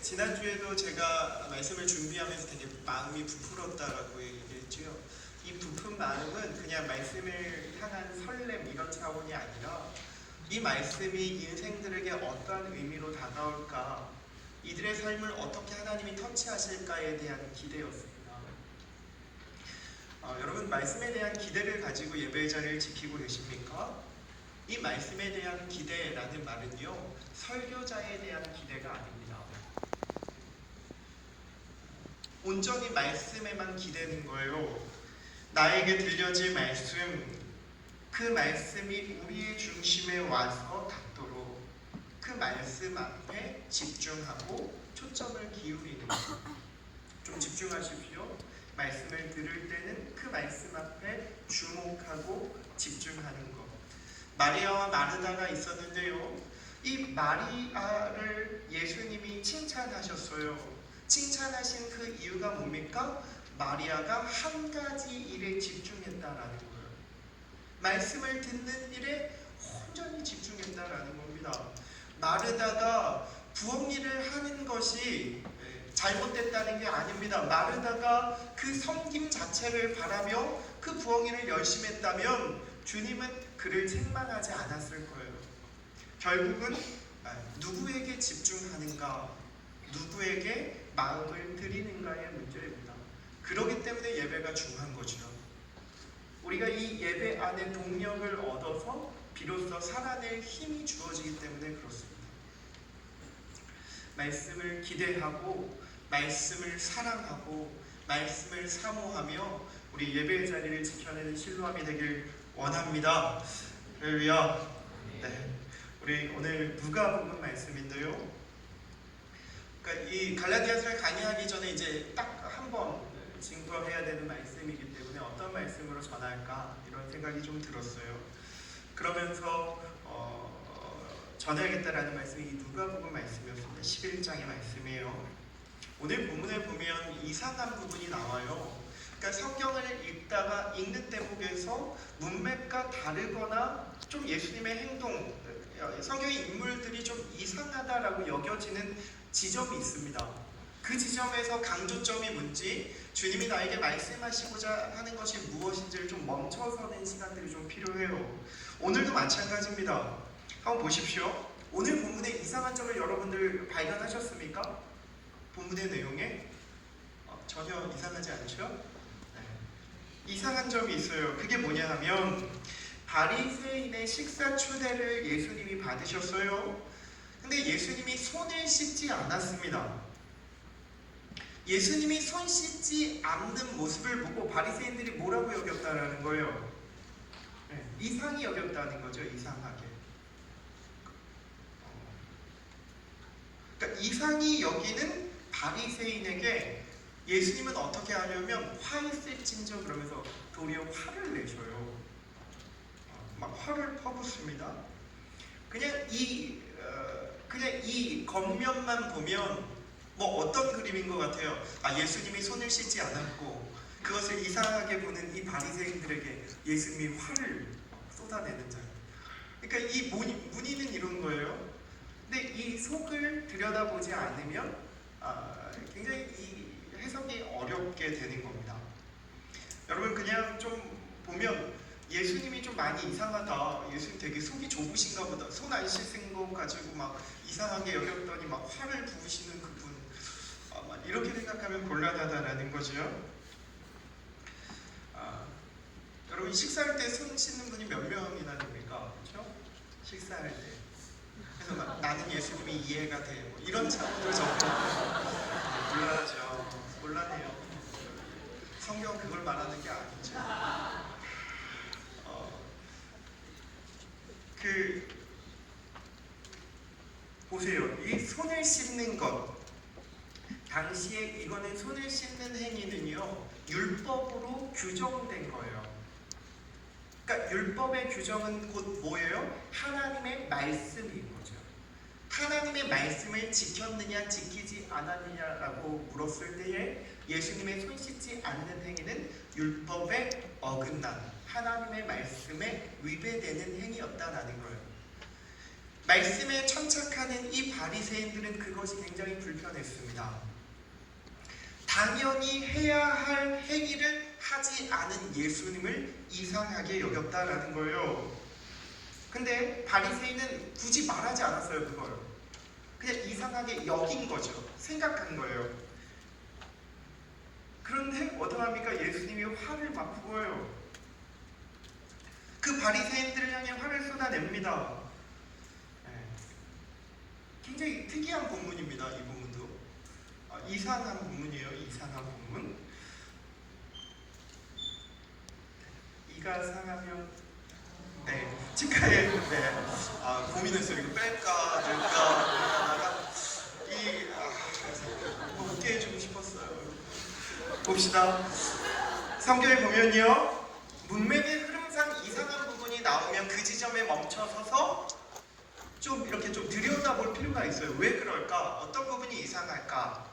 지난주에도 제가 말씀을 준비하면서 되게 마음이 부풀었다라고 얘기했죠. 이 부푼 마음은 그냥 말씀을 향한 설렘 이런 차원이 아니라 이 말씀이 인생들에게 어떠한 의미로 다가올까, 이들의 삶을 어떻게 하나님이 터치하실까에 대한 기대였습니다. 여러분, 말씀에 대한 기대를 가지고 예배의 자리를 지키고 계십니까? 이 말씀에 대한 기대라는 말은요, 설교자에 대한 기대가 아닙니다. 온전히 말씀에만 기대는 거예요. 나에게 들려질 말씀, 그 말씀이 우리의 중심에 와서 닿도록 그 말씀 앞에 집중하고 초점을 기울이는 것. 좀 집중하십시오. 말씀을 들을 때는 그 말씀 앞에 주목하고 집중하는 것. 마리아와 마르다가 있었는데요, 이 마리아를 예수님이 칭찬하셨어요. 칭찬하신 그 이유가 뭡니까? 마리아가 한 가지 일에 집중했다라는 거예요. 말씀을 듣는 일에 온전히 집중했다라는 겁니다. 마르다가 부엌 일을 하는 것이 잘못됐다는 게 아닙니다. 마르다가 그 섬김 자체를 바라며 그 부엌 일을 열심히 했다면 주님은 그를 책망하지 않았을 거예요. 결국은 누구에게 집중하는가, 누구에게 마음을 드리는가의 문제입니다. 그렇기 때문에 예배가 중요한 거죠. 우리가 이 예배 안에 동력을 얻어서 비로소 살아낼 힘이 주어지기 때문에 그렇습니다. 말씀을 기대하고 말씀을 사랑하고 말씀을 사모하며 우리 예배의 자리를 지켜내는 실로암이 되길 원합니다. 할렐루야. 네, 우리 오늘 누가복음 말씀인데요. 그러니까 이 갈라디아서를 강의하기 전에 이제 딱 한 번 증거해야 되는 말씀이기 때문에 어떤 말씀으로 전할까 이런 생각이 좀 들었어요. 그러면서 전해야겠다라는 말씀이 이 누가복음 말씀이었습니다. 11장의 말씀이에요. 오늘 본문에 보면 이상한 부분이 나와요. 그러니까 성경을 읽다가 읽는 대목에서 문맥과 다르거나 좀 예수님의 행동, 성경의 인물들이 좀 이상하다라고 여겨지는 지점이 있습니다. 그 지점에서 강조점이 뭔지, 주님이 나에게 말씀하시고자 하는 것이 무엇인지를 좀 멈춰서는 시간들이 좀 필요해요. 오늘도 마찬가지입니다. 한번 보십시오. 오늘 본문의 이상한 점을 여러분들 발견하셨습니까? 본문의 내용에 전혀 이상하지 않죠? 네. 이상한 점이 있어요. 그게 뭐냐 하면 바리새인의 식사 초대를 예수님이 받으셨어요. 근데 예수님이 손을 씻지 않았습니다. 예수님이 손 씻지 않는 모습을 보고 바리새인들이 뭐라고 여겼다라는 거예요? 네, 이상히 여겼다는 거죠. 이상하게. 그러니까 이상히 여기는 바리새인에게 예수님은 어떻게 하려면 화 있을진저 그러면서 도리어 화를 내셔요. 막 화를 퍼붓습니다. 그냥 이 겉면만 보면 뭐 어떤 그림인 것 같아요. 예수님이 손을 씻지 않았고 그것을 이상하게 보는 이 바리새인들에게 예수님이 화를 쏟아내는 자. 그러니까 이 문의는 이런 거예요. 근데 이 속을 들여다보지 않으면 굉장히 이 해석이 어렵게 되는 겁니다. 여러분, 그냥 좀 보면 예수님이 좀 많이 이상하다, 예수님 되게 속이 좁으신가 보다, 손 안 씻은 거 가지고 막 이상하게 여겼더니 막 화를 부으시는 그분, 이렇게 생각하면 곤란하다라는 거죠. 여러분, 식사할 때 손 씻는 분이 몇 명이나 됩니까? 그렇죠? 식사할 때. 그래서 나는 예수님이 이해가 돼. 뭐 이런 차원으로 접근. 곤란하죠. 곤란해요. 성경 그걸 말하는 게 아니죠. 보세요. 이 손을 씻는 것. 당시에 이거는 손을 씻는 행위는요, 율법으로 규정된 거예요. 그러니까 율법의 규정은 곧 뭐예요? 하나님의 말씀인 거죠. 하나님의 말씀을 지켰느냐 지키지 않았느냐라고 물었을 때에 예수님의 손 씻지 않는 행위는 율법에 어긋난 하나님의 말씀에 위배되는 행위였다라는 거예요. 말씀에 천착하는 이 바리새인들은 그것이 굉장히 불편했습니다. 당연히 해야 할 행위를 하지 않은 예수님을 이상하게 여겼다라는 거예요. 근데 바리새인은 굳이 말하지 않았어요. 그걸 그냥 이상하게 여긴 거죠. 생각한 거예요. 그런데 어떠합니까? 예수님이 화를 막 부어요. 그 바리새인들을 향해 화를 쏟아냅니다. 굉장히 특이한 본문입니다. 이 본문도 이상한 본문이에요. 이상한 본문. 이가 상하면 치과에 고민했어요. 이거 뺄까 넣을까 웃게 해주고 싶었어요. 봅시다. 성경에 보면요, 문맥의 흐름상 이상한 부분이 나오면 그 지점에 멈춰서서 좀 이렇게 좀 들여다볼 필요가 있어요. 왜 그럴까? 어떤 부분이 이상할까?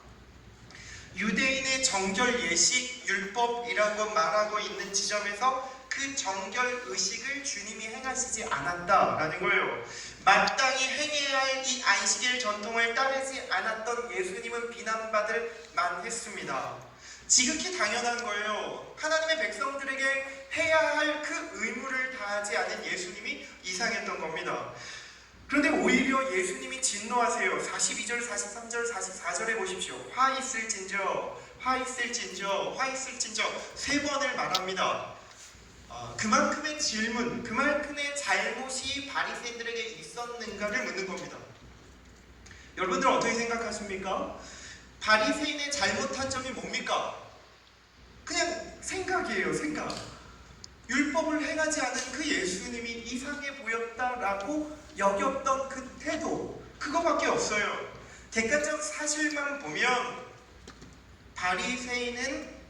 유대인의 정결 예식 율법이라고 말하고 있는 지점에서 그 정결 의식을 주님이 행하시지 않았다라는 거예요. 마땅히 행해야 할 이 안식일 전통을 따르지 않았던 예수님은 비난받을 만했습니다. 지극히 당연한 거예요. 하나님의 백성들에게 해야 할 그 의무를 다하지 않은 예수님이 이상했던 겁니다. 그런데 오히려 예수님이 진노하세요. 42절, 43절, 44절에 보십시오. 화 있을진저, 화 있을진저, 화 있을진저 3번을 말합니다. 그만큼의 질문, 그만큼의 잘못이 바리새인들에게 있었는가를 묻는 겁니다. 여러분들 어떻게 생각하십니까? 바리새인의 잘못한 점이 뭡니까? 그냥 생각이에요. 생각. 율법을 행하지 않은 그 예수님이 이상해 보였다라고 여겼던 그 태도, 그거밖에 없어요. 객관적 사실만 보면 바리새인은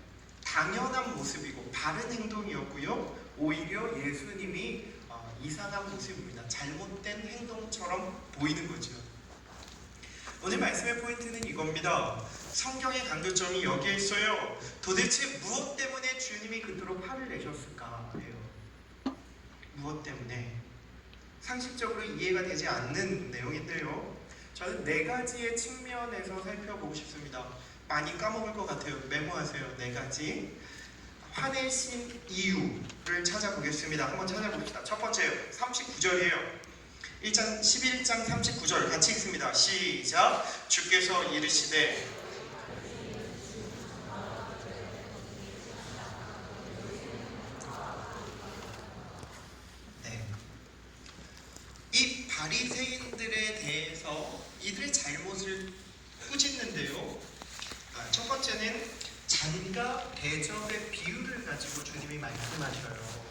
당연한 모습이고 바른 행동이었고요, 오히려 예수님이 이상한 모습입니다. 잘못된 행동처럼 보이는 거죠. 오늘 말씀의 포인트는 이겁니다. 성경의 강조점이 여기에 있어요. 도대체 무엇 때문에 주님이 그토록 화를 내셨을까 해요. 무엇 때문에? 상식적으로 이해가 되지 않는 내용인데요, 저는 4가지의 측면에서 살펴보고 싶습니다. 많이 까먹을 것 같아요. 메모하세요. 4가지. 화내신 이유를 찾아보겠습니다. 한번 찾아봅시다. 첫 번째요, 39절이에요. 11장 39절 같이 읽습니다. 시작. 주께서 이르시되 이 바리새인들에 대해서 이들의 잘못을 꾸짖는데요, 첫 번째는 잔과 대접의 비유를 가지고 주님이 말씀하셔요.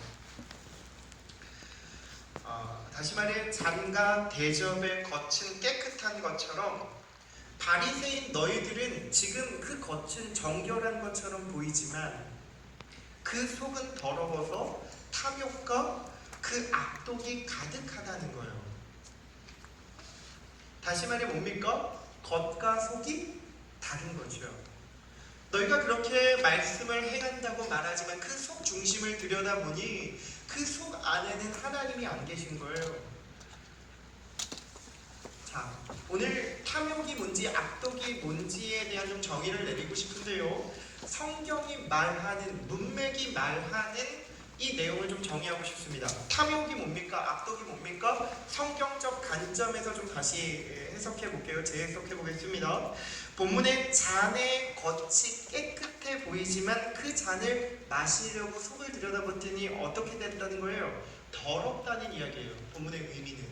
다시 말해 잔과 대접의 겉은 깨끗한 것처럼 바리새인 너희들은 지금 그 겉은 정결한 것처럼 보이지만 그 속은 더러워서 탐욕과 그 악독이 가득하다는 거예요. 다시 말해 뭡니까? 겉과 속이 다른 거죠. 너희가 그렇게 말씀을 행한다고 말하지만 그 속 중심을 들여다보니 그 속 안에는 하나님이 안 계신 거예요. 자, 오늘 탐욕이 뭔지 악독이 뭔지에 대한 좀 정의를 내리고 싶은데요, 성경이 말하는, 문맥이 말하는 이 내용을 좀 정의하고 싶습니다. 탐욕이 뭡니까? 악독이 뭡니까? 성경적 관점에서 좀 다시 해석해 볼게요. 재해석해 보겠습니다. 본문의 잔의 겉이 깨끗해 보이지만 그 잔을 마시려고 속을 들여다봤더니 어떻게 됐다는 거예요? 더럽다는 이야기예요. 본문의 의미는.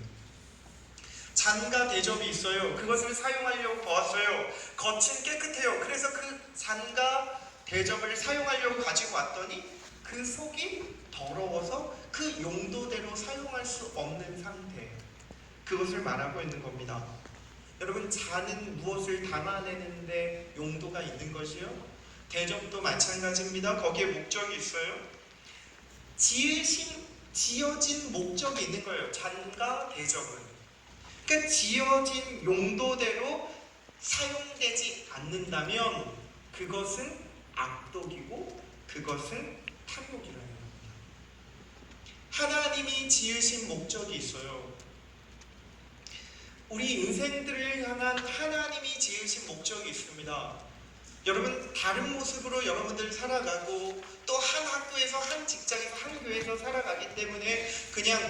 잔과 대접이 있어요. 그것을 사용하려고 보았어요. 겉은 깨끗해요. 그래서 그 잔과 대접을 사용하려고 가지고 왔더니 그 속이 더러워서 그 용도대로 사용할 수 없는 상태, 그것을 말하고 있는 겁니다. 여러분, 잔은 무엇을 담아내는데 용도가 있는 것이요? 대접도 마찬가지입니다. 거기에 목적이 있어요. 지어진 목적이 있는 거예요. 잔과 대접은. 그러니까 지어진 용도대로 사용되지 않는다면 그것은 악독이고 그것은 탐욕이라는 겁니다. 하나님이 지으신 목적이 있어요. 우리 인생들을 향한 하나님이 지으신 목적이 있습니다. 여러분, 다른 모습으로 여러분들 살아가고 또 한 학교에서, 한 직장에서, 한 교회에서 살아가기 때문에 그냥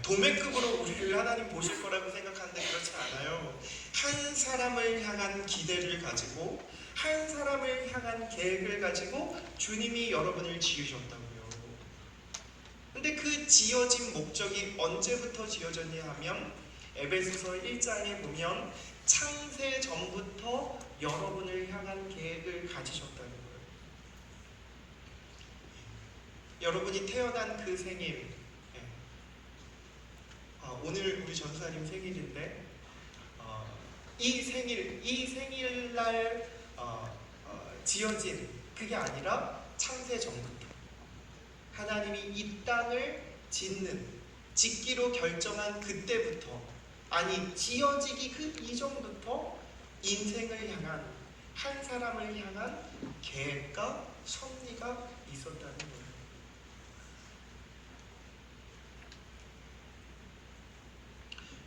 도매급으로 우리를 하나님 보실 거라고 생각하는데 그렇지 않아요. 한 사람을 향한 기대를 가지고, 한 사람을 향한 계획을 가지고 주님이 여러분을 지으셨다고요. 근데 그 지어진 목적이 언제부터 지어졌냐 하면 에베소서 1장에 보면 창세 전부터 여러분을 향한 계획을 가지셨다는 거예요. 여러분이 태어난 그 생일, 오늘 우리 전사님 생일인데 이 생일날 지어진 그게 아니라 창세 전부터 하나님이 이 땅을 짓기로 결정한 그때부터, 아니 지어지기 그 이전부터 인생을 향한, 한 사람을 향한 계획과 섭리가 있었다는 거예요.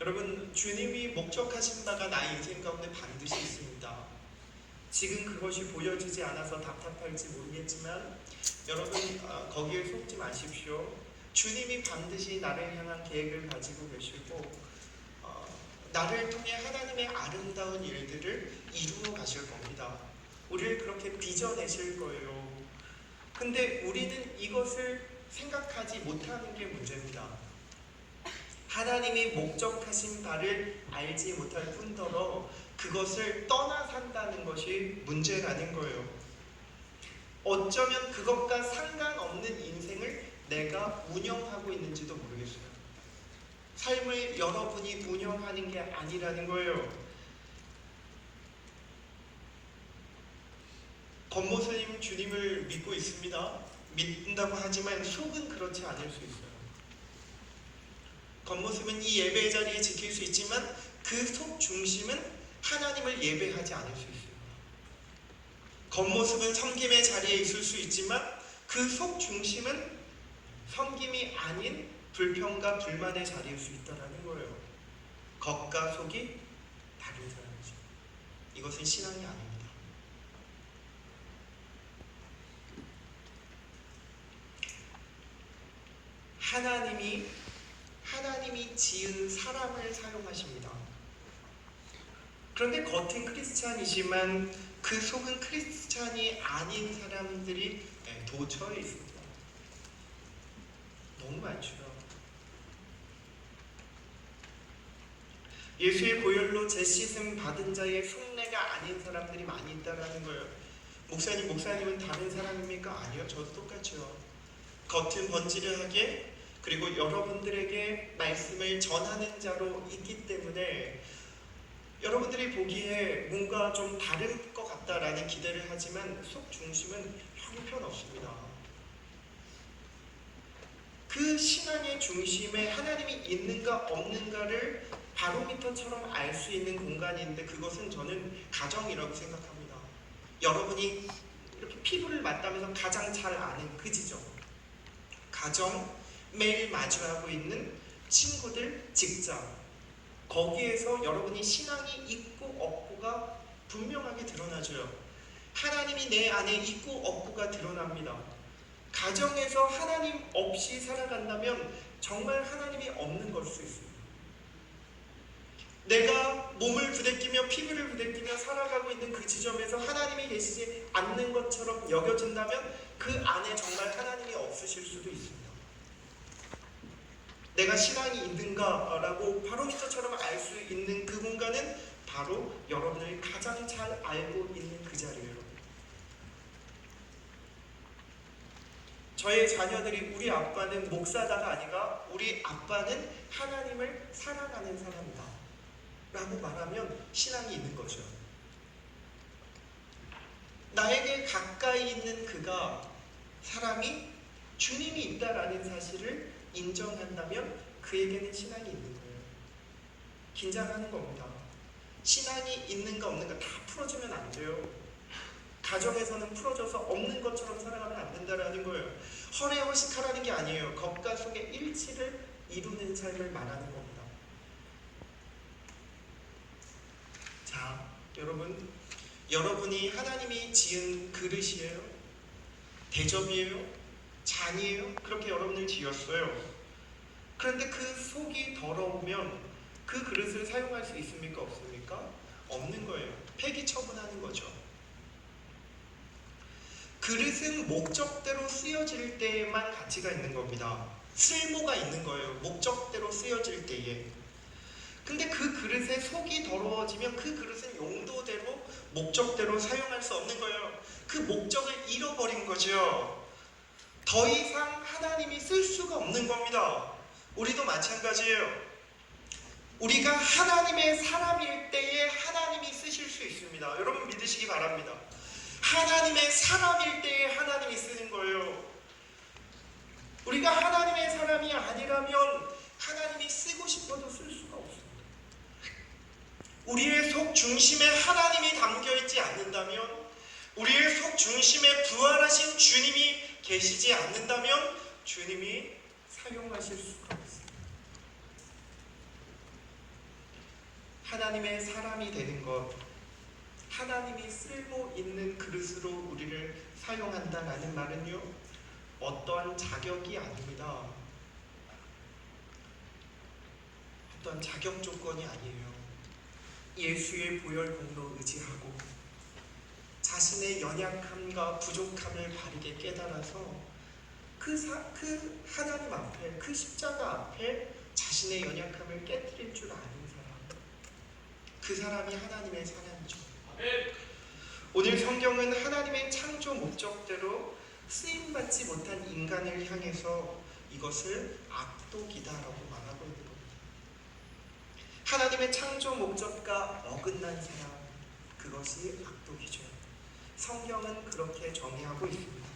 여러분, 주님이 목적하신 바가 나의 인생 가운데 반드시 있습니다. 지금 그것이 보여지지 않아서 답답할지 모르겠지만 여러분, 거기에 속지 마십시오. 주님이 반드시 나를 향한 계획을 가지고 계시고 나를 통해 하나님의 아름다운 일들을 이루어 가실 겁니다. 우리를 그렇게 빚어내실 거예요. 근데 우리는 이것을 생각하지 못하는 게 문제입니다. 하나님이 목적하신 바를 알지 못할 뿐더러 그것을 떠나 산다는 것이 문제라는 거예요. 어쩌면 그것과 상관없는 인생을 내가 운영하고 있는지도 모르겠어요. 삶을 여러분이 운영하는 게 아니라는 거예요. 겉모습은 주님을 믿고 있습니다. 믿는다고 하지만 속은 그렇지 않을 수 있어요. 겉모습은 이 예배의 자리에 지킬 수 있지만 그 속 중심은 하나님을 예배하지 않을 수 있어요. 겉모습은 섬김의 자리에 있을 수 있지만 그 속 중심은 섬김이 아닌 불평과 불만의 자리일 수 있다는 거예요. 겉과 속이 다른 사람이죠. 이것은 신앙이 아닙니다. 하나님이 지은 사람을 사용하십니다. 그런데 겉은 크리스찬이지만 그 속은 크리스찬이 아닌 사람들이 도처에 있습니다. 너무 많죠. 예수의 보혈로 재씻음 받은 자의 속내가 아닌 사람들이 많이 있다는 거예요. 목사님은 다른 사람입니까? 아니요, 저도 똑같죠. 겉은 번지르하게, 그리고 여러분들에게 말씀을 전하는 자로 있기 때문에 여러분들이 보기에 뭔가 좀 다를 것 같다라는 기대를 하지만 속 중심은 형편없습니다. 그 신앙의 중심에 하나님이 있는가 없는가를 바로미터처럼 알 수 있는 공간인데 그것은 저는 가정이라고 생각합니다. 여러분이 이렇게 피부를 맞다면서 가장 잘 아는 그 지점, 가정, 매일 마주하고 있는 친구들, 직장, 거기에서 여러분이 신앙이 있고 없고가 분명하게 드러나죠. 하나님이 내 안에 있고 없고가 드러납니다. 가정에서 하나님 없이 살아간다면 정말 하나님이 없는 걸 수 있습니다. 내가 몸을 부대끼며 피부를 부대끼며 살아가고 있는 그 지점에서 하나님이 계시지 않는 것처럼 여겨진다면 그 안에 정말 하나님이 없으실 수도 있습니다. 내가 신앙이 있는가라고 바로미터처럼 알 수 있는 그 공간은 바로 여러분을 가장 잘 알고 있는 그 자리예요. 저의 자녀들이 우리 아빠는 목사다가 아니라 우리 아빠는 하나님을 사랑하는 사람이다 라고 말하면 신앙이 있는 거죠. 나에게 가까이 있는 그가, 사람이 주님이 있다라는 사실을 인정한다면 그에게는 신앙이 있는 거예요. 긴장하는 겁니다. 신앙이 있는가 없는가 다 풀어주면 안 돼요. 가정에서는 풀어줘서 없는 것처럼 살아가면 안 된다라는 거예요. 허례허식하라는 게 아니에요. 겉과 속의 일치를 이루는 삶을 말하는 겁니다. 여러분, 여러분이 하나님이 지은 그릇이에요? 대접이에요? 잔이에요? 그렇게 여러분을 지었어요. 그런데 그 속이 더러우면 그 그릇을 사용할 수 있습니까? 없습니까? 없는 거예요. 폐기 처분하는 거죠. 그릇은 목적대로 쓰여질 때에만 가치가 있는 겁니다. 쓸모가 있는 거예요. 목적대로 쓰여질 때에. 근데 그 그릇의 속이 더러워지면 그 그릇은 용도대로 목적대로 사용할 수 없는 거예요. 그 목적을 잃어버린 거죠. 더 이상 하나님이 쓸 수가 없는 겁니다. 우리도 마찬가지예요. 우리가 하나님의 사람일 때에 하나님이 쓰실 수 있습니다. 여러분 믿으시기 바랍니다. 하나님의 사람일 때에 하나님이 쓰는 거예요. 우리가 하나님의 사람이 아니라면 하나님이 쓰고 싶어도 쓸 수가 없습니다. 우리의 속 중심에 하나님이 담겨있지 않는다면, 우리의 속 중심에 부활하신 주님이 계시지 않는다면 주님이 사용하실 수가 없습니다. 하나님의 사람이 되는 것, 하나님이 쓸모 있는 그릇으로 우리를 사용한다라는 말은요, 어떠한 자격이 아닙니다. 어떠한 자격 조건이 아니에요. 예수의 보혈 공로 의지하고 자신의 연약함과 부족함을 바르게 깨달아서 그 하나님 앞에, 그 십자가 앞에 자신의 연약함을 깨뜨릴 줄 아는 사람, 그 사람이 하나님의 사람이죠. 오늘 성경은 하나님의 창조 목적대로 쓰임받지 못한 인간을 향해서 이것을 악독이다라고 말하고 있는 겁니다. 하나님의 창조 목적과 어긋난 사람, 그것이 악독이죠. 성경은 그렇게 정의하고 있습니다.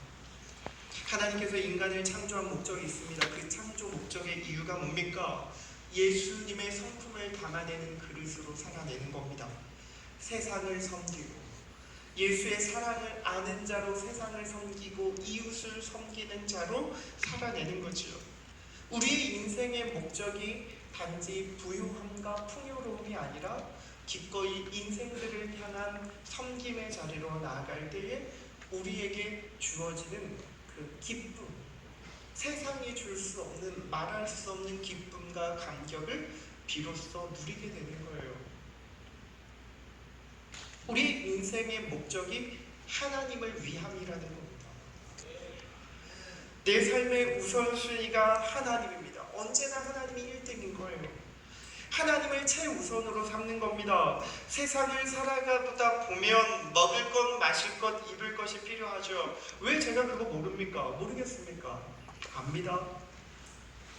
하나님께서 인간을 창조한 목적이 있습니다. 그 창조 목적의 이유가 뭡니까? 예수님의 성품을 담아내는 그릇으로 살아내는 겁니다. 세상을 섬기고 예수의 사랑을 아는 자로 세상을 섬기고 이웃을 섬기는 자로 살아내는 거죠. 우리의 인생의 목적이 단지 부유함과 풍요로움이 아니라 기꺼이 인생들을 향한 섬김의 자리로 나아갈 때에 우리에게 주어지는 그 기쁨, 세상이 줄 수 없는, 말할 수 없는 기쁨과 감격을 비로소 누리게 되는 거예요. 우리 인생의 목적이 하나님을 위함이라는 겁니다. 내 삶의 우선순위가 하나님입니다. 언제나 하나님이 1등인 거예요. 하나님을 최우선으로 삼는 겁니다. 세상을 살아가다 보면 먹을 것, 마실 것, 입을 것이 필요하죠. 왜 제가 그거 모릅니까? 모르겠습니까? 압니다.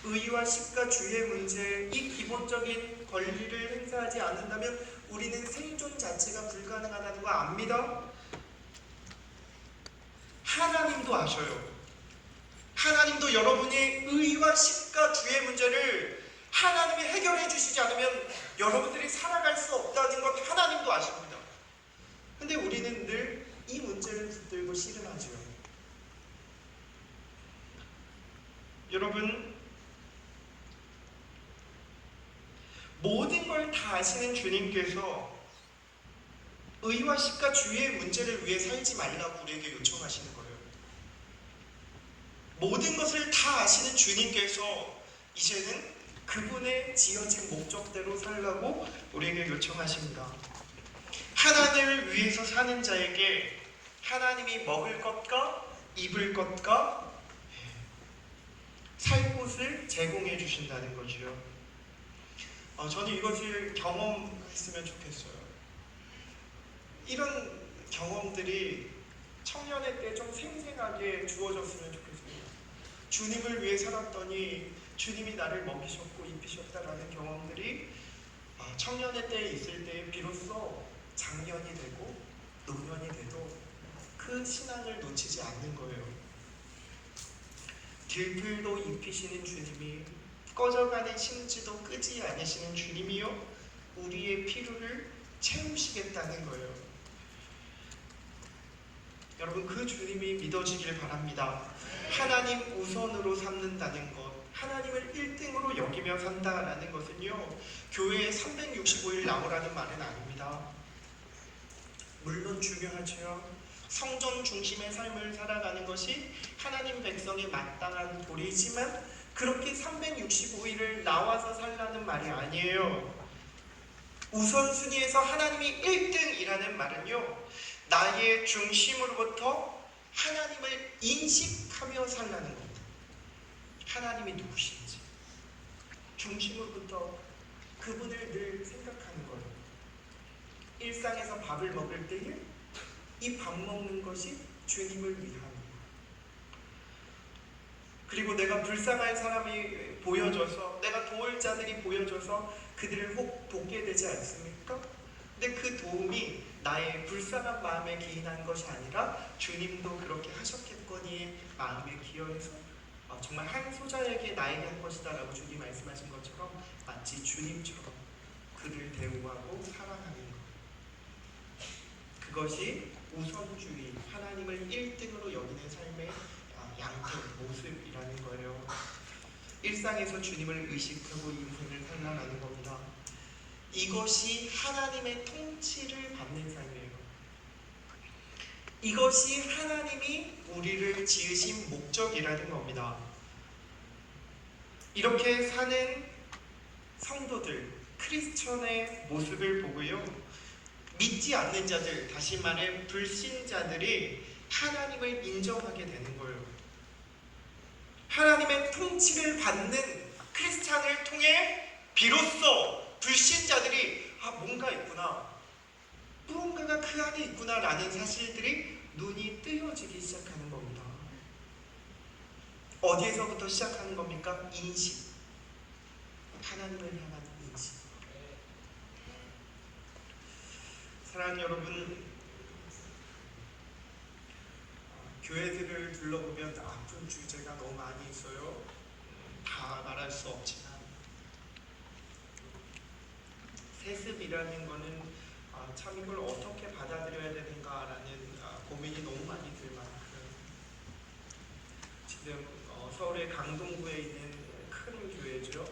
의와 식과 주의 문제, 이 기본적인 권리를 행사하지 않는다면 우리는 생존 자체가 불가능하다는 거 압니다. 하나님도 아셔요. 하나님도 여러분의 의와 식과 주의 문제를 하나님이 해결해 주시지 않으면 여러분들이 살아갈 수 없다는 것 하나님도 아십니다. 근데 우리는 늘 이 문제를 붙들고 씨름하죠. 여러분, 모든 걸 다 아시는 주님께서 의와 식과 주의 문제를 위해 살지 말라고 우리에게 요청하시는 거예요. 모든 것을 다 아시는 주님께서 이제는 그분의 지어진 목적대로 살라고 우리에게 요청하십니다. 하나님을 위해서 사는 자에게 하나님이 먹을 것과 입을 것과 살 곳을 제공해 주신다는 거죠. 저는 이것을 경험했으면 좋겠어요. 이런 경험들이 청년의 때 좀 생생하게 주어졌으면 좋겠습니다. 주님을 위해 살았더니 주님이 나를 먹이셨고 입히셨다라는 경험들이 청년의 때에 있을 때 비로소 장년이 되고 노년이 돼도 그 신앙을 놓치지 않는 거예요. 들풀도 입히시는 주님이, 꺼져가는 심지도 끄지 않으시는 주님이요, 우리의 필요를 채우시겠다는 거예요. 여러분, 그 주님이 믿어지길 바랍니다. 하나님 우선으로 삼는다는 것, 하나님을 1등으로 여기며 산다라는 것은요, 교회에 365일 나오라는 말은 아닙니다. 이것도 중요하죠. 성전 중심의 삶을 살아가는 것이 하나님 백성이 마땅한 도리지만 그렇게 365일을 나와서 살라는 말이 아니에요. 우선순위에서 하나님이 1등이라는 말은요, 나의 중심으로부터 하나님을 인식하며 살라는 겁니다. 하나님이 누구신지 중심으로부터 그분을 늘 생각하는 거예요. 일상에서 밥을 먹을 때에 이 밥 먹는 것이 주님을 위함이에요. 그리고 내가 불쌍한 사람이 보여져서, 내가 도울 자들이 보여져서 그들을 혹 돕게 되지 않습니까? 근데 그 도움이 나의 불쌍한 마음에 기인한 것이 아니라 주님도 그렇게 하셨겠거니 마음에 기여해서 정말 한 소자에게 나에게 한 것이다 라고 주님 말씀하신 것처럼 마치 주님처럼 그를 대우하고 사랑하는 것, 그것이 우선주의, 하나님을 1등으로 여기는 삶의 양태, 모습이라는 거예요. 일상에서 주님을 의식하고 인생을 살아가는 겁니다. 이것이 하나님의 통치를 받는 삶이에요. 이것이 하나님이 우리를 지으신 목적이라는 겁니다. 이렇게 사는 성도들, 크리스천의 모습을 보고요, 믿지 않는 자들, 다시 말해 불신자들이 하나님을 인정하게 되는 거예요. 하나님의 통치를 받는 크리스찬을 통해 비로소 불신자들이 뭔가 있구나, 무언가가 그 안에 있구나 라는 사실들이 눈이 뜨여지기 시작하는 겁니다. 어디에서부터 시작하는 겁니까? 인식. 하나님을 향한 인식. 사랑하는 여러분, 교회들을 둘러보면 아픈 주제가 너무 많이 있어요. 다 말할 수 없지만 세습이라는 거는 참 이걸 어떻게 받아들여야 되는가라는 고민이 너무 많이 들 만큼, 지금 서울의 강동구에 있는 큰 교회죠.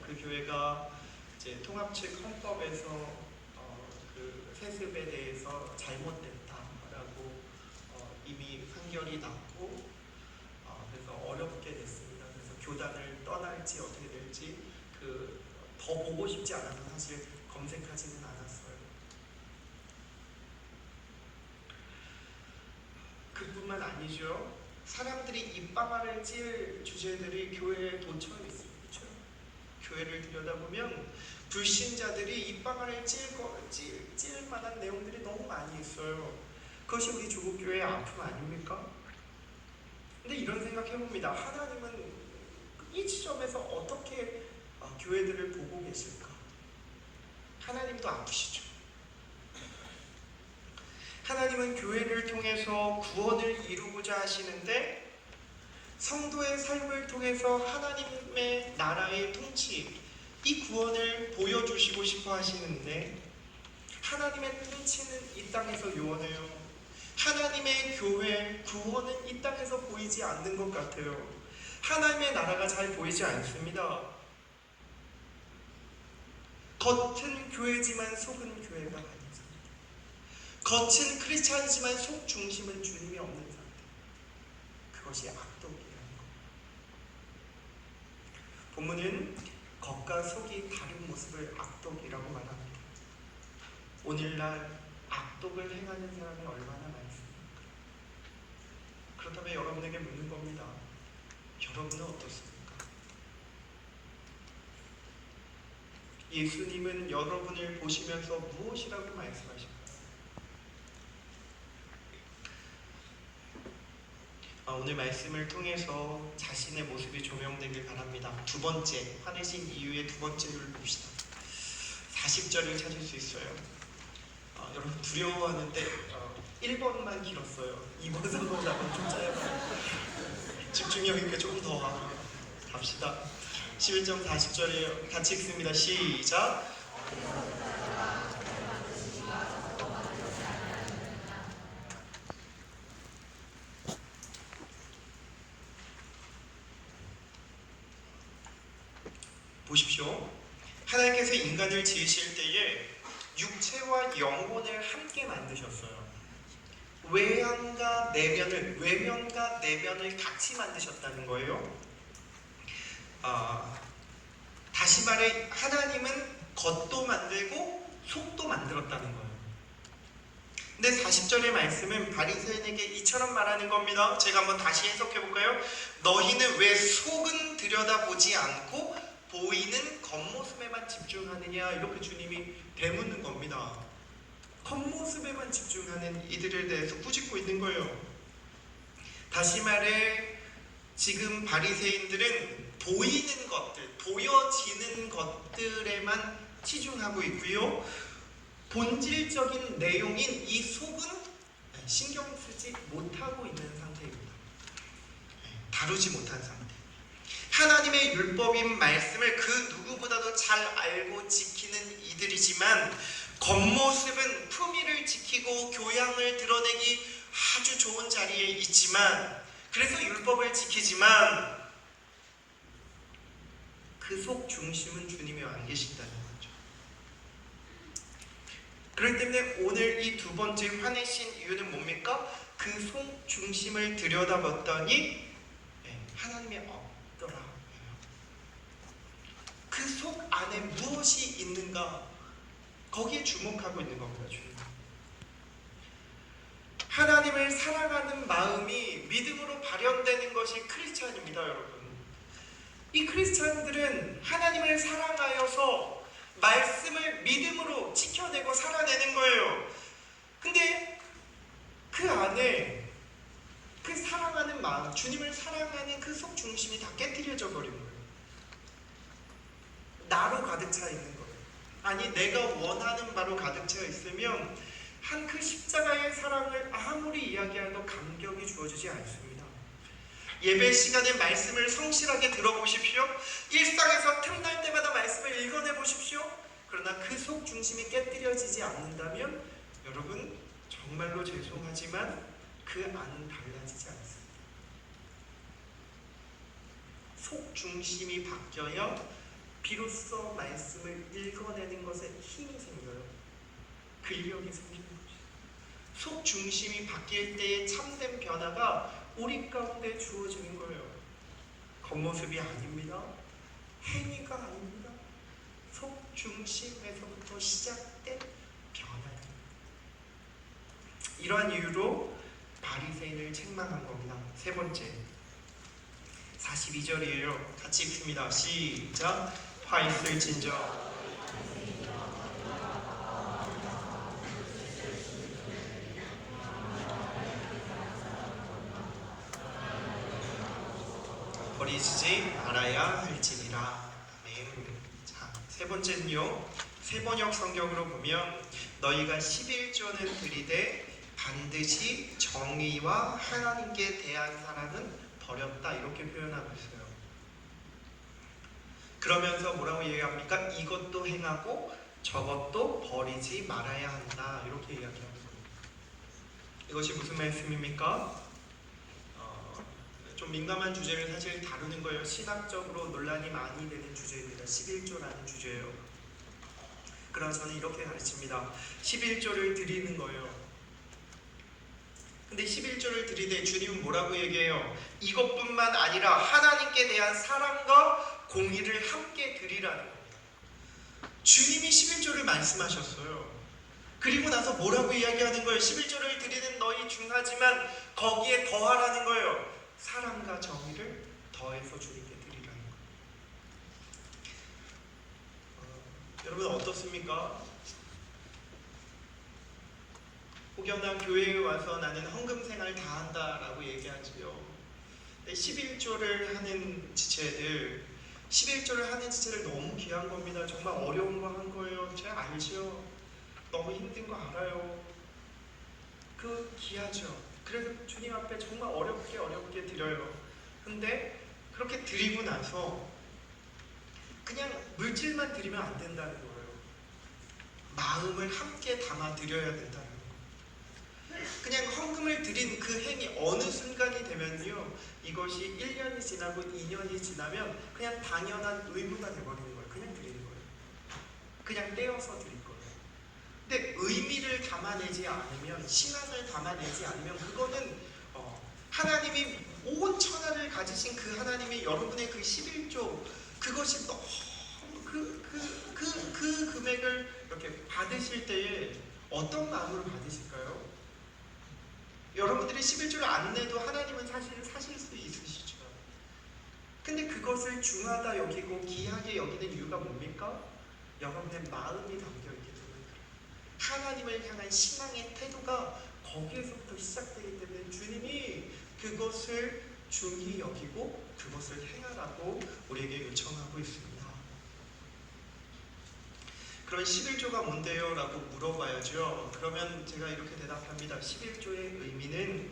그 교회가 이제 통합측 헌법에서 그 세습에 대해서 잘못됐다라고 이미 판결이 났고, 그래서 어렵게 됐습니다. 그래서 교단을 떠날지 어떻게 될지 더 보고 싶지 않아서 사실 검색하지는 않았어요. 그뿐만 아니죠. 사람들이 입방아를 찔 주제들이 교회에 도처에 있습니다. 그렇죠? 교회를 들여다보면 불신자들이 입방아를 찔 만한 내용들이 너무 많이 있어요. 그것이 우리 조국교회의 아픔 아닙니까? 근데 이런 생각 해봅니다. 하나님은 이 지점에서 어떻게 교회들을 보고 계실까? 하나님도 아프시죠. 하나님은 교회를 통해서 구원을 이루고자 하시는데, 성도의 삶을 통해서 하나님의 나라의 통치, 이 구원을 보여주시고 싶어 하시는데, 하나님의 통치는 이 땅에서 요원해요. 하나님의 교회, 구원은 이 땅에서 보이지 않는 것 같아요. 하나님의 나라가 잘 보이지 않습니다. 겉은 교회지만 속은 교회가 아닌 상태, 겉은 크리스찬이지만 속 중심은 주님이 없는 상태, 그것이 악독이라는 것. 본문은 겉과 속이 다른 모습을 악독이라고 말합니다. 오늘날 악독을 행하는 사람이 얼마나 많습니까? 그렇다면 여러분에게 묻는 겁니다. 여러분은 어떻습니까? 예수님은 여러분을 보시면서 무엇이라고 말씀하실까요? 오늘 말씀을 통해서 자신의 모습이 조명되길 바랍니다. 두 번째, 화내신 이유의 두 번째를 봅시다. 40절을 찾을 수 있어요. 여러분 두려워하는데 1번만 길었어요. 2번, 3번, 4번 좀 짧아요. 집중력 있게 조금 더 갑시다. 11장 40절에 같이 읽습니다. 시작. 보십시오. 하나님께서 인간을 지으실 때에 육체와 영혼을 함께 만드셨어요. 외면과 내면을 같이 만드셨다는 거예요. 다시 말해 하나님은 겉도 만들고 속도 만들었다는 거예요. 근데 40절의 말씀은 바리새인에게 이처럼 말하는 겁니다. 제가 한번 다시 해석해 볼까요? 너희는 왜 속은 들여다보지 않고 보이는 겉모습에만 집중하느냐, 이렇게 주님이 되묻는 겁니다. 겉모습에만 집중하는 이들에 대해서 꾸짖고 있는 거예요. 다시 말해 지금 바리새인들은 보이는 것들, 보여지는 것들에만 치중하고 있고요. 본질적인 내용인 이 속은 신경 쓰지 못하고 있는 상태입니다. 다루지 못한 상태. 하나님의 율법인 말씀을 그 누구보다도 잘 알고 지키는 이들이지만 겉모습은 품위를 지키고 교양을 드러내기 아주 좋은 자리에 있지만, 그래서 율법을 지키지만 그 속 중심은 주님이 안 계신다는 거죠. 그렇기 때문에 오늘 이 두 번째 화내신 이유는 뭡니까? 그 속 중심을 들여다봤더니 하나님이 없더라. 그 속 안에 무엇이 있는가, 거기에 주목하고 있는 겁니다. 주님. 하나님을 사랑하는 마음이 믿음으로 발현되는 것이 크리스찬입니다, 여러분. 이 크리스찬들은 하나님을 사랑하여서 말씀을 믿음으로 지켜내고 살아내는 거예요. 근데 그 안에 그 사랑하는 마음, 주님을 사랑하는 그 속 중심이 다 깨트려져 버린 거예요. 나로 가득 차 있는 거예요. 아니, 내가 원하는 바로 가득 차 있으면 한 그 십자가의 사랑을 아무리 이야기해도 감격이 주어지지 않습니다. 예배 시간에 말씀을 성실하게 들어보십시오. 일상에서 틈날 때마다 말씀을 읽어내 보십시오. 그러나 그 속 중심이 깨뜨려지지 않는다면 여러분, 정말로 죄송하지만 그 안은 달라지지 않습니다. 속 중심이 바뀌어야 비로소 말씀을 읽어내는 것에 힘이 생겨요. 근력이 생기는 거죠. 속 중심이 바뀔 때의 참된 변화가 우리 가운데 주어지는 거예요. 겉모습이 아닙니다. 행위가 아닙니다. 속 중심에서부터 시작된 변화입니다. 이러한 이유로 바리새인을 책망한 겁니다. 세 번째, 42절이에요. 같이 읽습니다. 시작. 화 있을진저 버리지 말아야 할지니라. 아멘. 자, 세 번째는요, 세번역 성경으로 보면 너희가 11조는 드리되 반드시 정의와 하나님께 대한 사랑은 버렸다, 이렇게 표현하고 있어요. 그러면서 뭐라고 얘기합니까? 이것도 행하고 저것도 버리지 말아야 한다, 이렇게 이야기하는 거예요. 이것이 무슨 말씀입니까? 좀 민감한 주제를 사실 다루는 거예요. 신학적으로 논란이 많이 되는 주제입니다. 11조라는 주제예요. 그러나 저는 이렇게 가르칩니다. 11조를 드리는 거예요. 근데 11조를 드리되 주님은 뭐라고 얘기해요? 이것뿐만 아니라 하나님께 대한 사랑과 공의를 함께 드리라는 겁니다. 주님이 11조를 말씀하셨어요. 그리고 나서 뭐라고 이야기하는 거예요? 11조를 드리는 너희 중하지만 거기에 더하라는 거예요. 사랑과 정의를 더해서 주님께 드리라는 거예요. 여러분 어떻습니까? 혹여나 교회에 와서 나는 헌금 생활 다 한다라고 얘기하지요. 11조를 하는 지체들, 11조를 하는 지체들 너무 귀한 겁니다. 정말 어려운 거 한 거예요. 제가 알죠. 너무 힘든 거 알아요. 그 귀하죠. 그래서 주님 앞에 정말 어렵게 드려요. 근데 그렇게 드리고 나서 그냥 물질만 드리면 안 된다는 거예요. 마음을 함께 담아 드려야 된다는 거예요. 그냥 헌금을 드린 그 행위 어느 순간이 되면요, 이것이 1년이 지나고 2년이 지나면 그냥 당연한 의무가 되어버리는 거예요. 그냥 드리는 거예요. 그냥 떼어서 드릴 거예요. 의미를 담아내지 않으면, 신앙을 담아내지 않으면 그거는 하나님이 온 천하를 가지신 그 하나님이 여러분의 그 11조 그것이 너무 그 금액을 이렇게 받으실 때에 어떤 마음으로 받으실까요? 여러분들이 11조를 안 내도 하나님은 사실 사실 수 있으시죠. 근데 그것을 중하다 여기고 귀하게 여기는 이유가 뭡니까? 여러분의 마음이 담겨있기 때문에 하나님을 향한 신앙의 태도가 거기에서부터 시작되기 때문에 주님이 그것을 중히 여기고 그것을 행하라고 우리에게 요청하고 있습니다. 그럼 11조가 뭔데요? 라고 물어봐야죠. 그러면 제가 이렇게 대답합니다. 11조의 의미는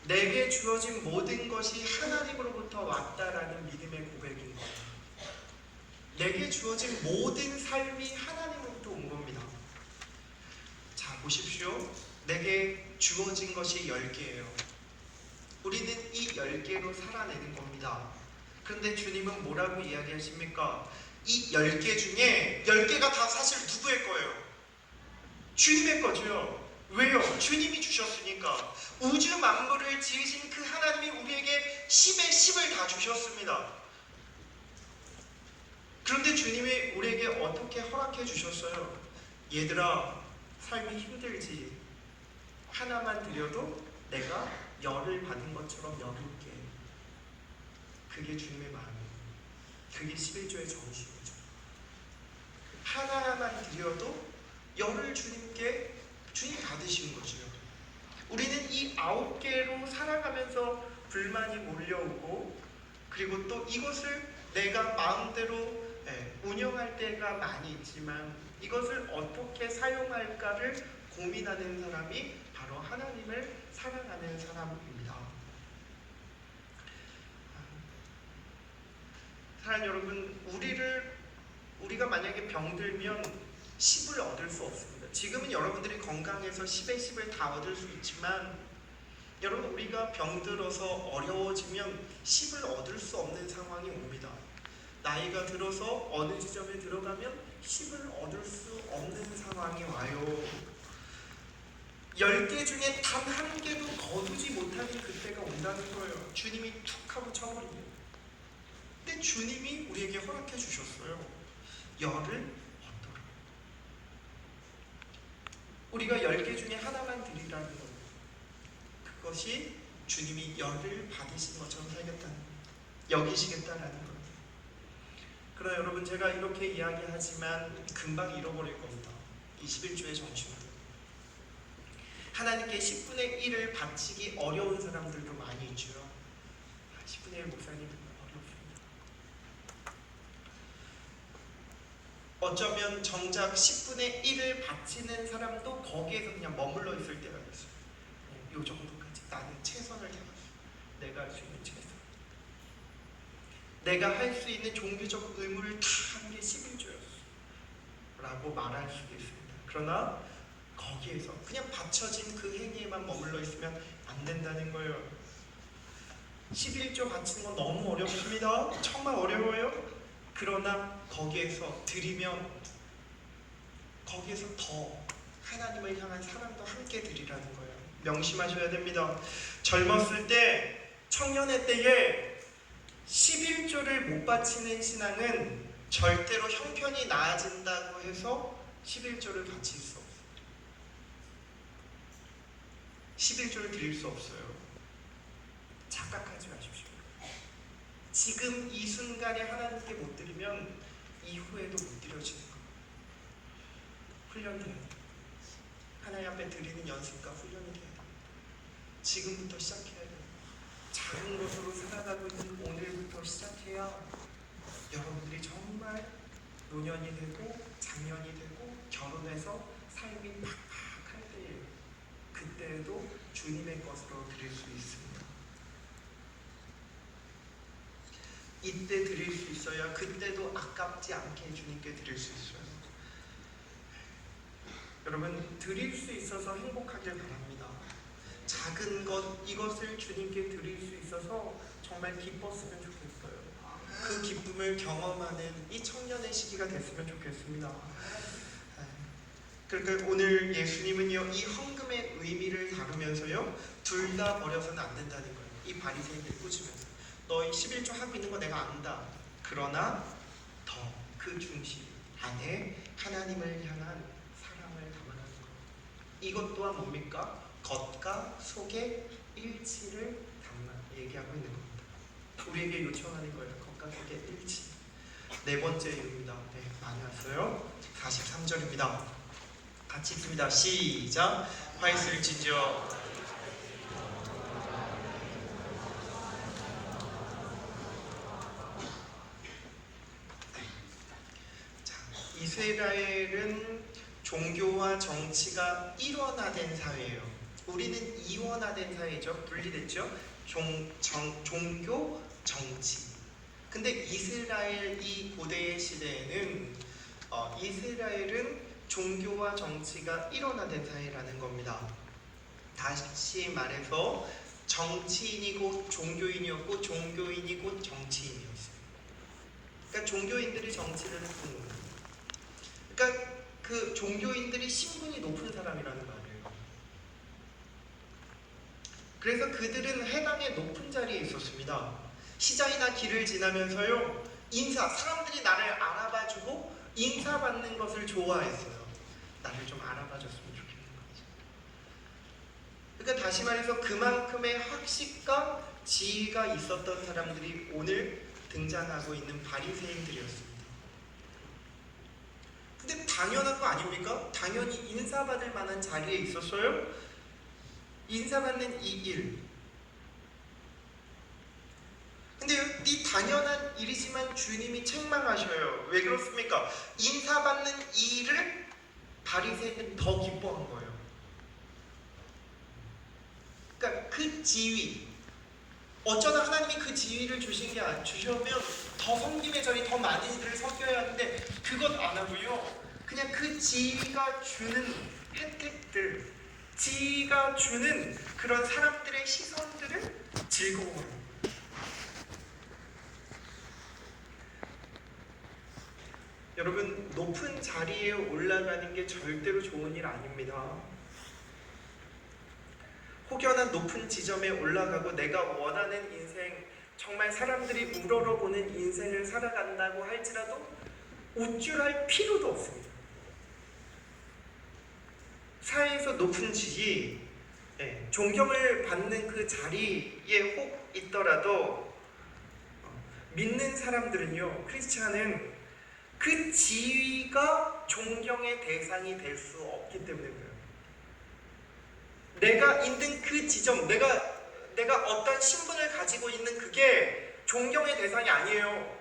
내게 주어진 모든 것이 하나님으로부터 왔다라는 믿음의 고백인 거예요. 내게 주어진 모든 삶이 하나님으로부터 온 겁니다. 자, 보십시오. 내게 주어진 것이 10개예요. 우리는 이 10개로 살아내는 겁니다. 그런데 주님은 뭐라고 이야기하십니까? 이 10개 중에 10개가 다 사실 누구의 거예요? 주님의 거죠. 왜요? 주님이 주셨으니까. 우주 만물을 지으신 그 하나님이 우리에게 10의 10을 다 주셨습니다. 그런데 주님이 우리에게 어떻게 허락해 주셨어요? 얘들아, 삶이 힘들지. 하나만 드려도 내가 열을 받은 것처럼 열을게. 그게 주님의 마음이에요. 그게 11조의 정신이죠. 하나만 드려도 열을 주님께 주님 받으시는 거죠. 우리는 이 9개로 살아가면서 불만이 몰려오고, 그리고 또 이것을 내가 마음대로 운영할 때가 많이 있지만 이것을 어떻게 사용할까를 고민하는 사람이 바로 하나님을 사랑하는 사람입니다. 사랑하는 여러분, 우리가 만약에 병들면 10을 얻을 수 없습니다. 지금은 여러분들이 건강해서 10의 10을 다 얻을 수 있지만, 여러분, 우리가 병들어서 어려워지면 10을 얻을 수 없는 상황이 옵니다. 나이가 들어서 어느 지점에 들어가면 10을 얻을 수 없는 상황이 와요. 10개 중에 단 한 개도 거두지 못하는 그때가 온다는 거예요. 주님이 툭 하고 쳐버립니다. 근데 주님이 우리에게 허락해 주셨어요. 열을 얻도록. 우리가 10개 중에 하나만 드리라는 것, 그것이 주님이 열을 받으신 것처럼 살겠다는, 여기시겠다라는 것. 그러나 여러분, 제가 이렇게 이야기하지만 금방 잃어버릴 겁니다. 21조의 정신을. 하나님께 10분의 1을 바치기 어려운 사람들도 많이 있죠. 10분의 1 목사님 어렵습니다. 어쩌면 정작 10분의 1을 바치는 사람도 거기에서 그냥 머물러 있을 때가 있어요. 이 정도까지 나는 최선을 다했어. 내가 할 수 있는 최선. 내가 할 수 있는 종교적 의무를 다 한 게 11조였어 라고 말할 수도 있습니다. 그러나 거기에서 그냥 바쳐진 그 행위에만 머물러 있으면 안 된다는 거예요. 11조 바치는 건 너무 어렵습니다. 정말 어려워요. 그러나 거기에서 드리면 거기에서 더 하나님을 향한 사랑도 함께 드리라는 거예요. 명심하셔야 됩니다. 젊었을 때, 청년의 때에 11조를 못 바치는 신앙은 절대로 형편이 나아진다고 해서 11조를 바칠 수 없어요. 11조를 드릴 수 없어요. 착각하지 마십시오. 지금 이 순간에 하나님께 못 드리면 이후에도 못 드려지는 거예요. 훈련돼야 돼요. 하나님 앞에 드리는 연습과 훈련이 돼야 돼요. 지금부터 시작해야 돼요. 작은 것으로 살아가고 있는 오늘부터 시작해야 여러분들이 정말 노년이 되고 장년이 되고 결혼해서 삶이 팍팍할 때예요. 그때에도 주님의 것으로 드릴 수 있습니다. 이때 드릴 수 있어야 그때도 아깝지 않게 주님께 드릴 수 있어요. 여러분, 드릴 수 있어서 행복하길 바랍니다. 작은 것, 이것을 주님께 드릴 수 있어서 정말 기뻤으면 좋겠어요. 그 기쁨을 경험하는 이 청년의 시기가 됐으면 좋겠습니다. 그러니까 오늘 예수님은요 이 헌금의 의미를 다루면서요 둘 다 버려서는 안 된다는 거예요. 이 바리새인들 꾸짖으면서 너희 11조 하고 있는 거 내가 안다. 그러나 더 그 중심 안에 하나님을 향한 사랑을 담아라는 거. 이것 또한 뭡니까? 겉과 속의 일치를 담아 얘기하고 있는 겁니다. 우리에게 요청하는 거예요. 겉과 속의 일치. 네 번째 이유입니다. 네, 많이 왔어요. 43절입니다. 같이 읽습니다. 시작. 화 있을지지어 이스라엘은 종교와 정치가 일원화된 사회예요. 우리는 이원화된 사회죠. 분리됐죠. 종교, 정치. 근데 이스라엘 이 고대의 시대에는 이스라엘은 종교와 정치가 일원화된 사회라는 겁니다. 다시 말해서 정치인이 곧 종교인이었고 종교인이 곧 정치인이었어요. 그러니까 종교인들이 정치를 했던 겁니다. 그러니까 그 종교인들이 신분이 높은 사람이라는 말이에요. 그래서 그들은 해당의 높은 자리에 있었습니다. 시장이나 길을 지나면서요 사람들이 나를 알아봐주고 인사받는 것을 좋아했어요. 나를 좀 알아봐줬으면 좋겠는 거죠. 그러니까 다시 말해서 그만큼의 학식과 지위가 있었던 사람들이 오늘 등장하고 있는 바리새인들이었습니다. 근데 당연한 거 아닙니까? 당연히 인사받을 만한 자리에 있었어요. 인사받는 이 일. 근데 이 당연한 일이지만 주님이 책망하셔요. 왜 그렇습니까? 인사받는 이 일을 바리새인들이 더 기뻐한 거예요. 그러니까 그 지위, 어쩌다 하나님이 그 지위를 주시면 더 섬김의 절이 더 많은 이들을 섬겨야 하는데 그것 안 하고요. 그냥 그 지위가 주는 혜택들, 지위가 주는 그런 사람들의 시선들을 즐거워해요. 여러분, 높은 자리에 올라가는 게 절대로 좋은 일 아닙니다. 혹여나 높은 지점에 올라가고 내가 원하는 인생, 정말 사람들이 우러러보는 인생을 살아간다고 할지라도 우쭐할 필요도 없습니다. 사회에서 높은 지위, 존경을 받는 그 자리에 혹 있더라도 믿는 사람들은요, 크리스찬은 그 지위가 존경의 대상이 될 수 없기 때문에 그래요. 내가 있는 그 지점, 내가 어떤 신분을 가지고 있는 그게 존경의 대상이 아니에요.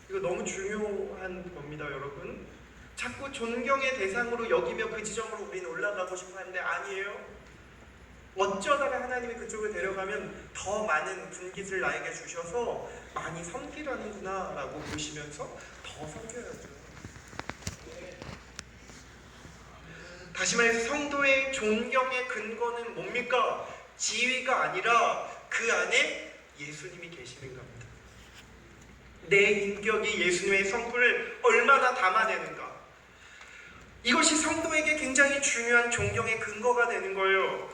이거 너무 중요한 겁니다, 여러분. 자꾸 존경의 대상으로 여기며 그 지점으로 우리는 올라가고 싶어 하는데 아니에요. 어쩌다가 하나님이 그쪽을 데려가면 더 많은 분깃을 나에게 주셔서 많이 섬기라는구나 라고 보시면서 더 섬겨야죠. 다시 말해서 성도의 존경의 근거는 뭡니까? 지위가 아니라 그 안에 예수님이 계시는 겁니다. 내 인격이 예수님의 성품을 얼마나 담아내는가. 이것이 성도에게 굉장히 중요한 존경의 근거가 되는 거예요.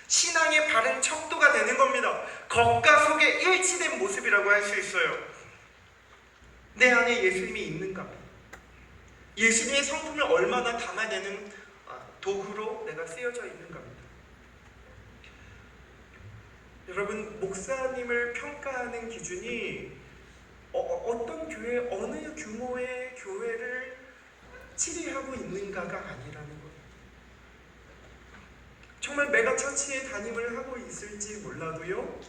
신앙의 바른 척도가 되는 겁니다. 겉과 속의 일치된 모습이라고 할 수 있어요. 내 안에 예수님이 있는가? 예수님의 성품을 얼마나 담아내는 도구로 내가 쓰여져 있는가입니다. 여러분, 목사님을 평가하는 기준이 어떤 교회, 어느 규모의 교회를 치리하고 있는가가 아니라는 거예요. 정말 메가처치에 담임을 하고 있을지 몰라도요,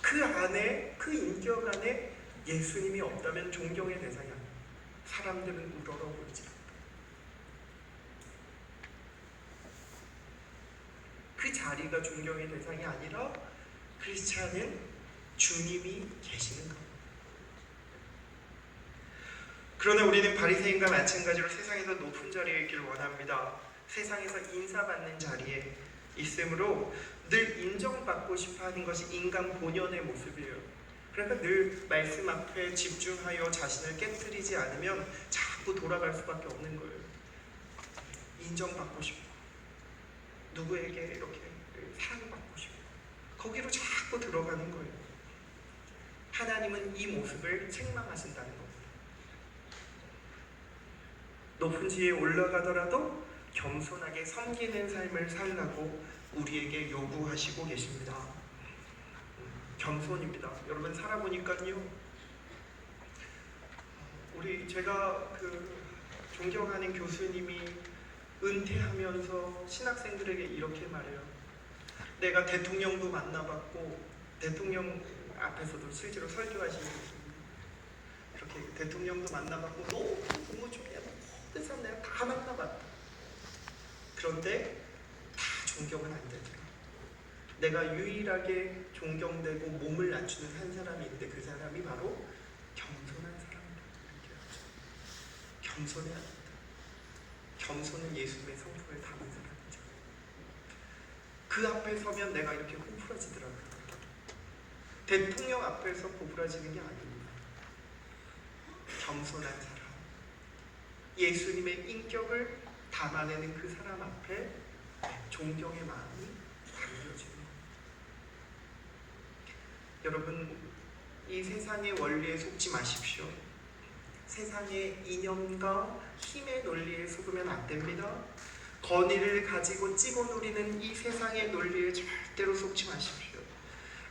그 안에, 그 인격 안에 예수님이 없다면 존경의 대상이 아니에요. 사람들은 우러러보지 않아요. 그 자리가 존경의 대상이 아니라 크리스찬은 주님이 계시는 겁니다. 그러나 우리는 바리새인과 마찬가지로 세상에서 높은 자리에 있기를 원합니다. 세상에서 인사받는 자리에 있으므로 늘 인정받고 싶어하는 것이 인간 본연의 모습이에요. 그러니까 늘 말씀 앞에 집중하여 자신을 깨뜨리지 않으면 자꾸 돌아갈 수밖에 없는 거예요. 인정받고 싶고 누구에게 이렇게 사랑받고 싶고 거기로 자꾸 들어가는 거예요. 하나님은 이 모습을 책망하신다는 겁니다. 높은 지에 올라가더라도 겸손하게 섬기는 삶을 살라고 우리에게 요구하시고 계십니다. 겸손입니다. 여러분 살아보니까요. 제가 존경하는 교수님이 은퇴하면서 신학생들에게 이렇게 말해요. 내가 대통령도 만나봤고 대통령 앞에서도 실제로 설교하시는 교수님 이렇게 대통령도 만나봤고 너무 부모 중에 모든 사람 내가 다 만나봤다. 그런데 다 존경은 안 되더라. 내가 유일하게 존경되고 몸을 낮추는 한 사람이 있는데 그 사람이 바로 겸손한 사람이다. 겸손해야 합니다. 겸손은 예수님의 성품을 담은 사람이죠. 그 앞에 서면 내가 이렇게 호풀어지더라고요. 대통령 앞에서 호풀어지는 게 아닙니다. 겸손한 사람, 예수님의 인격을 담아내는 그 사람 앞에 존경의 마음이 담겨지는 겁니다. 여러분, 이 세상의 원리에 속지 마십시오. 세상의 이념과 힘의 논리에 속으면 안 됩니다. 권위를 가지고 찝어 누리는 이 세상의 논리에 절대로 속지 마십시오.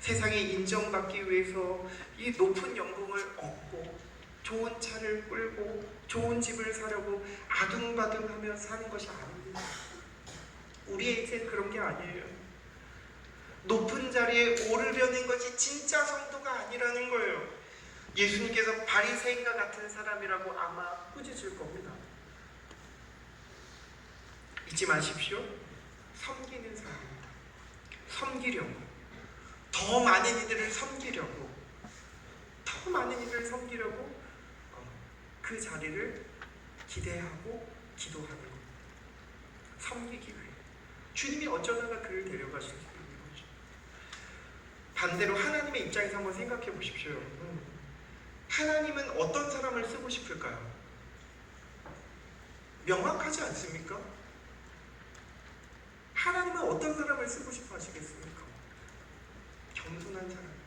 세상에 인정받기 위해서 이 높은 연봉을 얻고 좋은 차를 끌고 좋은 집을 사려고 아둥바둥하며 사는 것이 아닙니다. 우리의 인생 그런 게 아니에요. 높은 자리에 오르려는 것이 진짜 성도가 아니라는 거예요. 예수님께서 바리새인과 같은 사람이라고 아마 꾸짖을 겁니다. 잊지 마십시오. 섬기는 사람입니다. 섬기려고, 더 많은 이들을 섬기려고, 더 많은 이들을 섬기려고 그 자리를 기대하고 기도하는 겁니다. 섬기기 위해. 주님이 어쩌다가 그를 데려가실 수 있는 거죠. 반대로 하나님의 입장에서 한번 생각해 보십시오. 하나님은 어떤 사람을 쓰고 싶을까요? 명확하지 않습니까? 하나님은 어떤 사람을 쓰고 싶어 하시겠습니까? 겸손한 사람.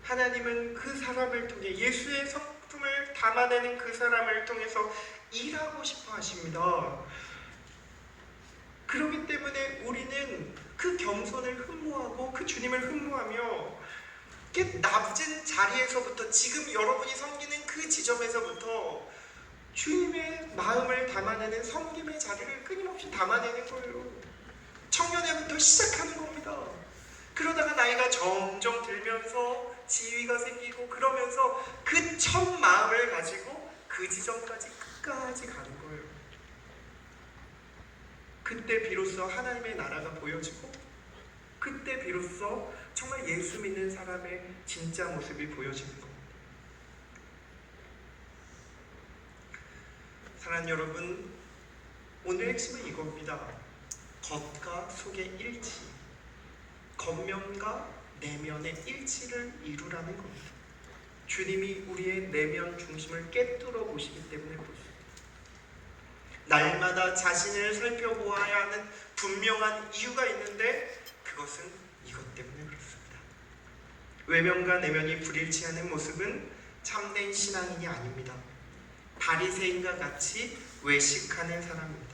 하나님은 그 사람을 통해 예수의 성품을 담아내는 그 사람을 통해서 일하고 싶어 하십니다. 그렇기 때문에 우리는 그 겸손을 흠모하고 그 주님을 흠모하며 낮은 자리에서부터 지금 여러분이 섬기는 그 지점에서부터 주님의 마음을 담아내는 섬김의 자리를 끊임없이 담아내는 거예요. 청년회부터 시작하는 겁니다. 그러다가 나이가 점점 들면서 지위가 생기고 그러면서 그 첫 마음을 가지고 그 지점까지 끝까지 가는 거예요. 그때 비로소 하나님의 나라가 보여지고 그때 비로소 정말 예수 믿는 사람의 진짜 모습이 보여지는 겁니다. 사랑하는 여러분, 오늘 핵심은 이겁니다. 겉과 속의 일치, 겉면과 내면의 일치를 이루라는 겁니다. 주님이 우리의 내면 중심을 깨뚫어 보시기 때문에 그렇습니다. 날마다 자신을 살펴보아야 하는 분명한 이유가 있는데 그것은 이것 때문에 그렇습니다. 외면과 내면이 불일치하는 모습은 참된 신앙인이 아닙니다. 바리새인과 같이 외식하는 사람입니다.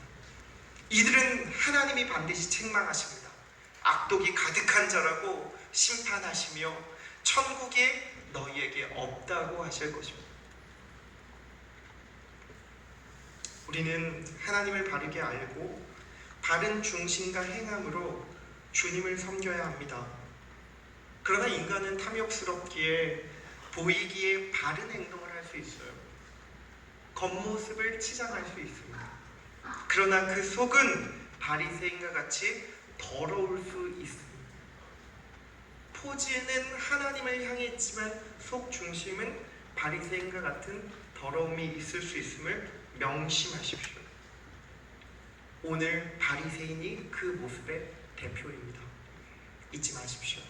이들은 하나님이 반드시 책망하십니다. 악독이 가득한 자라고 심판하시며 천국이 너희에게 없다고 하실 것입니다. 우리는 하나님을 바르게 알고 바른 중심과 행함으로 주님을 섬겨야 합니다. 그러나 인간은 탐욕스럽기에 보이기에 바른 행동을 할 수 있어요. 겉모습을 치장할 수 있습니다. 그러나 그 속은 바리새인과 같이 더러울 수 있습니다. 포즈는 하나님을 향해 있지만 속 중심은 바리새인과 같은 더러움이 있을 수 있음을 명심하십시오. 오늘 바리새인이 그 모습에 대표입니다. 잊지 마십시오.